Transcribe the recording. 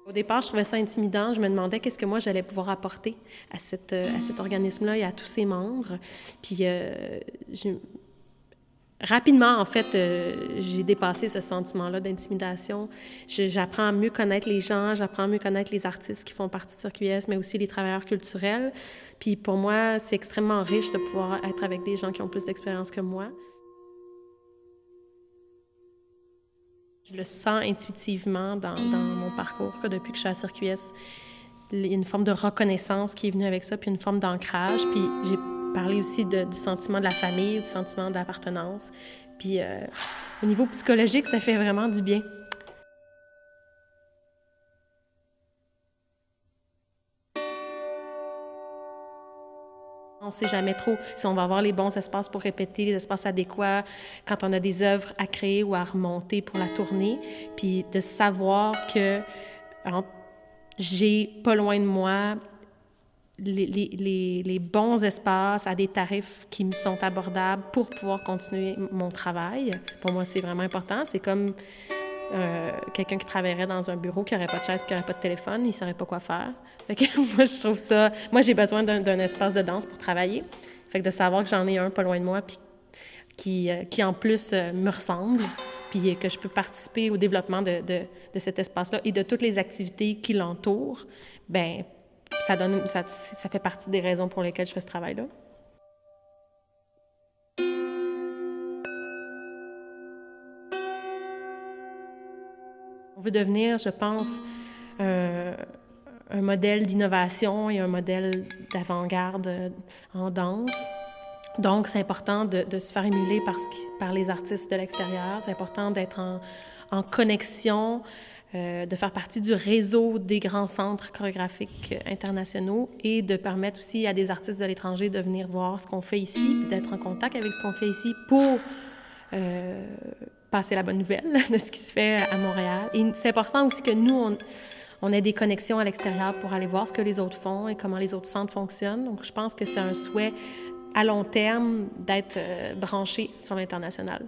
Au départ, je trouvais ça intimidant. Je me demandais qu'est-ce que moi j'allais pouvoir apporter à cet organisme-là et à tous ses membres. Puis rapidement, en fait, j'ai dépassé ce sentiment-là d'intimidation. J'apprends à mieux connaître les gens, j'apprends à mieux connaître les artistes qui font partie de Circuit S, mais aussi les travailleurs culturels. Puis pour moi, c'est extrêmement riche de pouvoir être avec des gens qui ont plus d'expérience que moi. Je le sens intuitivement dans mon parcours que depuis que je suis à Circuit S, il y a une forme de reconnaissance qui est venue avec ça, puis une forme d'ancrage. Puis j'ai parlé aussi du sentiment de la famille, du sentiment d'appartenance. Puis au niveau psychologique, ça fait vraiment du bien. On ne sait jamais trop si on va avoir les bons espaces pour répéter, les espaces adéquats, quand on a des œuvres à créer ou à remonter pour la tournée. Puis de savoir que j'ai pas loin de moi les bons espaces à des tarifs qui me sont abordables pour pouvoir continuer mon travail. Pour moi, c'est vraiment important. C'est comme quelqu'un qui travaillerait dans un bureau, qui n'aurait pas de chaise, qui n'aurait pas de téléphone, il ne saurait pas quoi faire. Fait que moi, je trouve ça... Moi, j'ai besoin d'un espace de danse pour travailler. Fait que de savoir que j'en ai un pas loin de moi, puis qui en plus me ressemble, puis que je peux participer au développement de cet espace-là et de toutes les activités qui l'entourent, bien, ça fait partie des raisons pour lesquelles je fais ce travail-là. On veut devenir, je pense, un modèle d'innovation et un modèle d'avant-garde en danse. Donc, c'est important de se faire émuler par les artistes de l'extérieur. C'est important d'être en connexion, de faire partie du réseau des grands centres chorégraphiques internationaux et de permettre aussi à des artistes de l'étranger de venir voir ce qu'on fait ici, puis d'être en contact avec ce qu'on fait ici pour passer la bonne nouvelle de ce qui se fait à Montréal. Et c'est important aussi que nous, on ait des connexions à l'extérieur pour aller voir ce que les autres font et comment les autres centres fonctionnent. Donc, je pense que c'est un souhait à long terme d'être branché sur l'international.